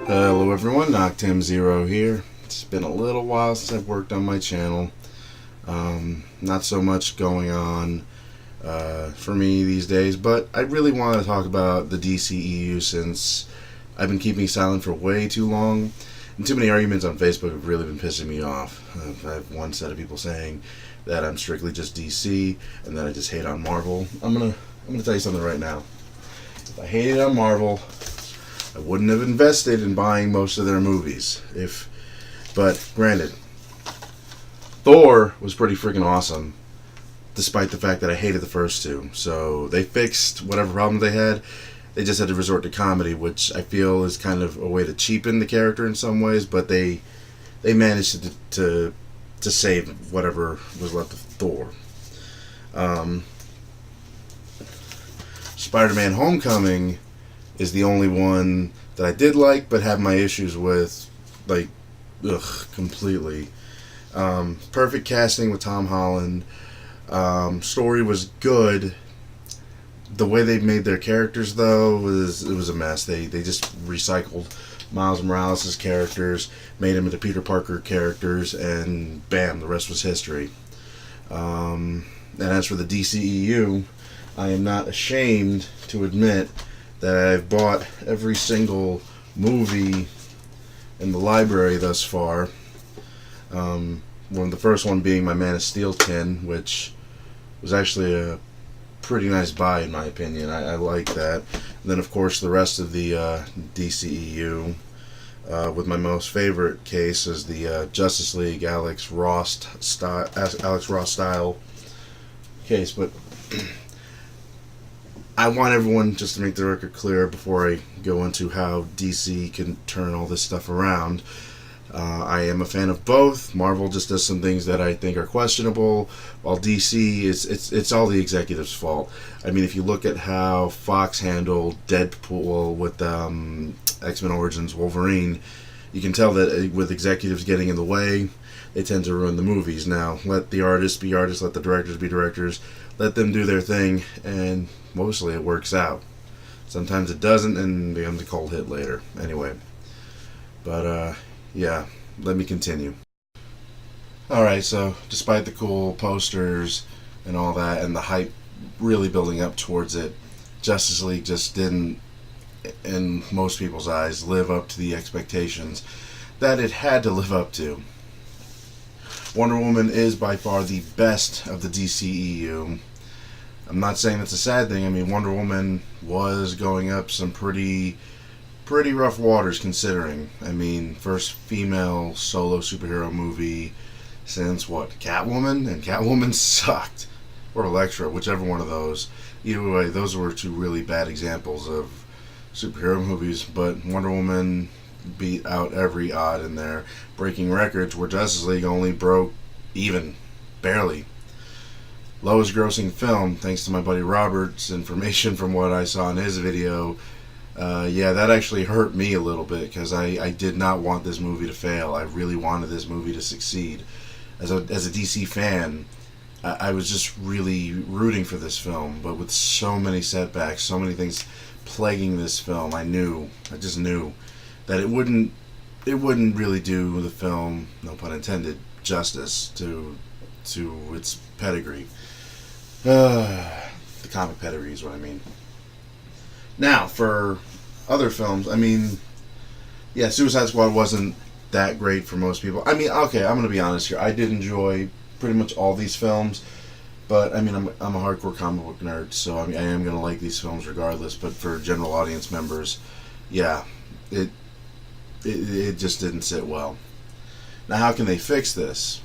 Hello everyone, Noctam0 here. It's been a little while since I've worked on my channel. Not so much going on for me these days, but I really want to talk about the DCEU since I've been keeping silent for way too long. And too many arguments on Facebook have really been pissing me off. I have one set of people saying that I'm strictly just DC and that I just hate on Marvel. I'm gonna tell you something right now. If I hated on Marvel, I wouldn't have invested in buying most of their movies. But granted, Thor was pretty freaking awesome, despite the fact that I hated the first two. So they fixed whatever problems they had. They just had to resort to comedy, which I feel is kind of a way to cheapen the character in some ways. But they managed to save whatever was left of Thor. Spider-Man: Homecoming is the only one that I did like, but have my issues with, like, completely. Perfect casting with Tom Holland. Story was good. The way they made their characters, though, was a mess. They just recycled Miles Morales' characters, made him into Peter Parker characters, and bam, the rest was history. And as for the DCEU, I am not ashamed to admit that I've bought every single movie in the library thus far. The first one being my Man of Steel tin, which was actually a pretty nice buy in my opinion. I like that. And then of course the rest of the DCEU, with my most favorite case is the Justice League Alex Ross style case. But I want everyone just to make the record clear before I go into how DC can turn all this stuff around. I am a fan of both. Marvel just does some things that I think are questionable, while DC it's all the executives' fault. I mean, if you look at how Fox handled Deadpool with X-Men Origins Wolverine, you can tell that with executives getting in the way, they tend to ruin the movies. Now, let the artists be artists, let the directors be directors, let them do their thing, and mostly it works out. Sometimes it doesn't and becomes a cold hit later. Anyway, but yeah, let me continue. Alright, so despite the cool posters and all that and the hype really building up towards it, Justice League just didn't, in most people's eyes, live up to the expectations that it had to live up to. Wonder Woman is by far the best of the DCEU. I'm not saying that's a sad thing. I mean, Wonder Woman was going up some pretty rough waters considering. I mean, first female solo superhero movie since what? Catwoman? And Catwoman sucked. Or Elektra, whichever one of those. Either way, those were two really bad examples of superhero movies, but Wonder Woman beat out every odd in there, breaking records where Justice League only broke even, barely. Lowest grossing film, thanks to my buddy Robert's information from what I saw in his video. Yeah, that actually hurt me a little bit because I did not want this movie to fail. I really wanted this movie to succeed. As a DC fan, I was just really rooting for this film, but with so many setbacks, so many things plaguing this film, I just knew that it wouldn't really do the film, no pun intended, justice to its pedigree. The comic pedigree is what I mean. Now, for other films, I mean, yeah, Suicide Squad wasn't that great for most people. I mean, okay, I'm going to be honest here. I did enjoy pretty much all these films, but I mean, I'm a hardcore comic book nerd, so I mean, I am going to like these films regardless. But for general audience members, yeah, it just didn't sit well. Now, how can they fix this?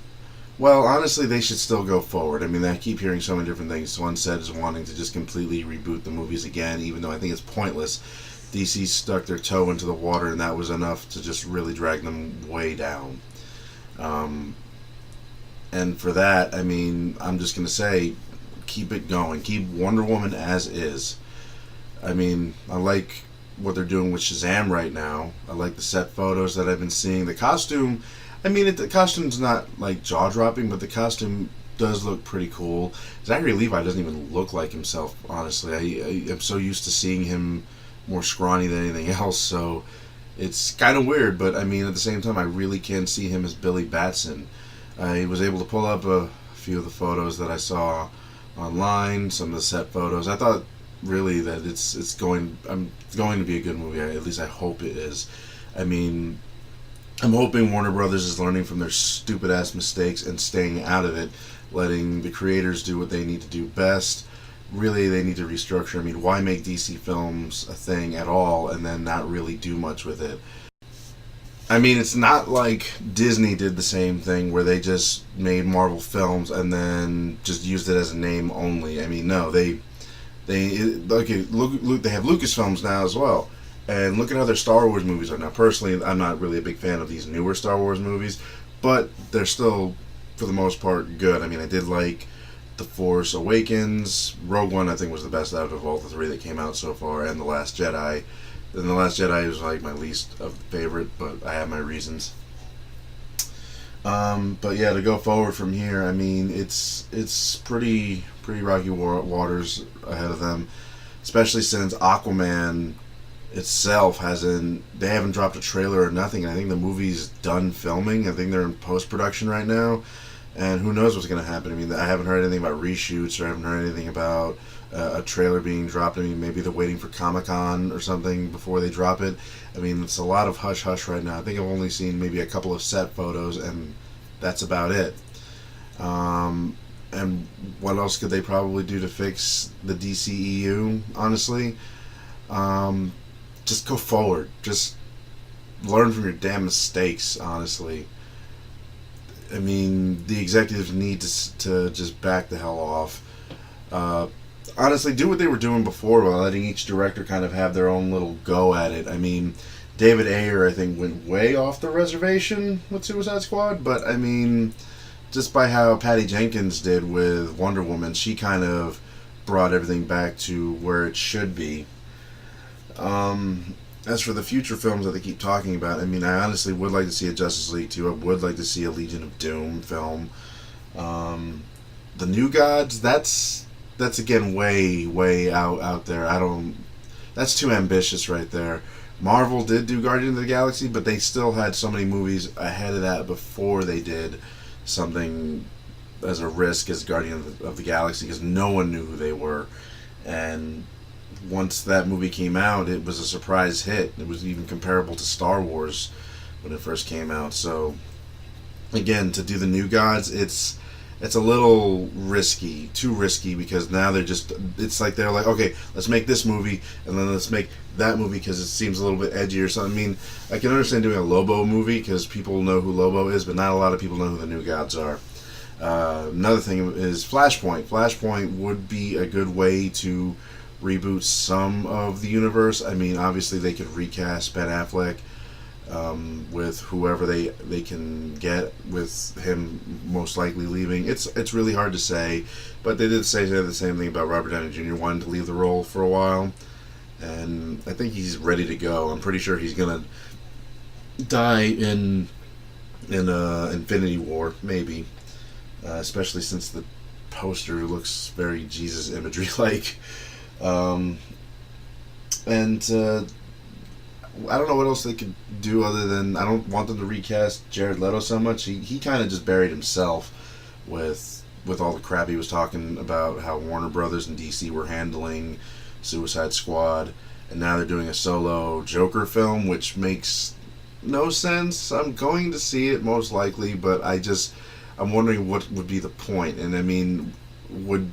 Well, honestly, they should still go forward. I mean, I keep hearing so many different things. One said is wanting to just completely reboot the movies again, even though I think it's pointless. DC stuck their toe into the water, and that was enough to just really drag them way down. And for that, I mean, I'm just going to say, keep it going. Keep Wonder Woman as is. I mean, I like what they're doing with Shazam right now. I like the set photos that I've been seeing. The costume, I mean, the costume's not like jaw-dropping, but the costume does look pretty cool. Zachary Levi doesn't even look like himself, honestly. I am so used to seeing him more scrawny than anything else, so It's kind of weird, but I mean, at the same time, I really can see him as Billy Batson. I was able to pull up a few of the photos that I saw online, some of the set photos. I thought really that it's going going to be a good movie. At least I hope it is. I mean, I'm hoping Warner Brothers is learning from their stupid ass mistakes and staying out of it, letting the creators do what they need to do best. Really, they need to restructure. I mean, why make DC films a thing at all and then not really do much with it? I mean, it's not like Disney did the same thing where they just made Marvel films and then just used it as a name only. I mean, no, okay, look, they have Lucasfilms now as well. And look at how their Star Wars movies are now. Personally, I'm not really a big fan of these newer Star Wars movies, but they're still, for the most part, good. I mean, I did like The Force Awakens. Rogue One, I think, was the best out of all the three that came out so far, and The Last Jedi. And The Last Jedi was like my least of the favorite, but I have my reasons. But yeah, to go forward from here, I mean, it's pretty rocky waters ahead of them, especially since Aquaman itself they haven't dropped a trailer or nothing. I think the movie's done filming. I think they're in post production right now, and who knows what's going to happen. I mean, I haven't heard anything about reshoots, or I haven't heard anything about a trailer being dropped. I mean, maybe they're waiting for Comic-Con or something before they drop it. I mean, it's a lot of hush hush right now. I think I've only seen maybe a couple of set photos, and that's about it. And what else could they probably do to fix the DCEU, honestly? Just go forward. Just learn from your damn mistakes, honestly. I mean, the executives need to just back the hell off. Honestly, do what they were doing before while letting each director kind of have their own little go at it. I mean, David Ayer, I think, went way off the reservation with Suicide Squad, but I mean, just by how Patty Jenkins did with Wonder Woman, she kind of brought everything back to where it should be. As for the future films that they keep talking about, I mean, I honestly would like to see a Justice League 2. I would like to see a Legion of Doom film. The New Gods, that's again way out there. That's too ambitious right there. Marvel did do Guardians of the Galaxy, but they still had so many movies ahead of that before they did something as a risk as Guardians of the Galaxy, because no one knew who they were. And once that movie came out, it was a surprise hit. It was even comparable to Star Wars when it first came out. So again, to do the New Gods, it's a little risky, too risky, because now it's like they're like, okay, let's make this movie and then let's make that movie because it seems a little bit edgier. So I mean, I can understand doing a Lobo movie because people know who Lobo is, but not a lot of people know who the New Gods are. Another thing is Flashpoint. Flashpoint would be a good way to reboot some of the universe. I mean, obviously they could recast Ben Affleck with whoever they can get, with him most likely leaving. It's really hard to say, but they did say the same thing about Robert Downey Jr. wanting to leave the role for a while, and I think he's ready to go. I'm pretty sure he's gonna die in Infinity War, maybe, especially since the poster looks very Jesus imagery like. I don't know what else they could do other than, I don't want them to recast Jared Leto so much. He kind of just buried himself with all the crap he was talking about how Warner Brothers and DC were handling Suicide Squad, and now they're doing a solo Joker film, which makes no sense. I'm going to see it most likely, but I'm wondering what would be the point. And I mean, would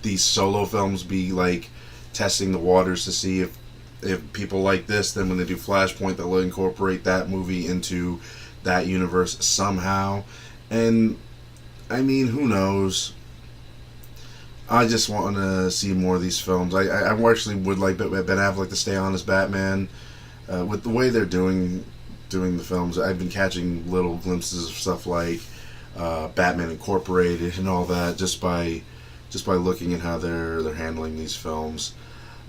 these solo films be like testing the waters to see if people like this, then when they do Flashpoint, they'll incorporate that movie into that universe somehow? And I mean, who knows? I just want to see more of these films. I actually would like Ben Affleck to stay on as Batman. With the way they're doing the films, I've been catching little glimpses of stuff like Batman Incorporated and all that just by looking at how they're handling these films.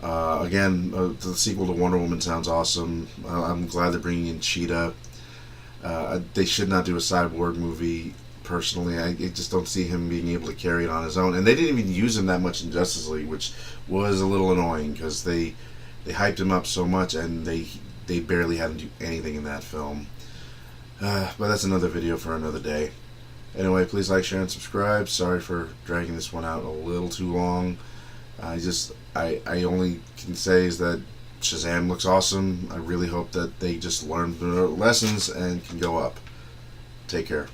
Again, the sequel to Wonder Woman sounds awesome. I'm glad they're bringing in Cheetah. They should not do a Cyborg movie, personally. I just don't see him being able to carry it on his own. And they didn't even use him that much in Justice League, which was a little annoying because they hyped him up so much and they they barely had him do anything in that film. But that's another video for another day. Anyway, please like, share, and subscribe. Sorry for dragging this one out a little too long. I only can say is that Shazam looks awesome. I really hope that they just learn their lessons and can go up. Take care.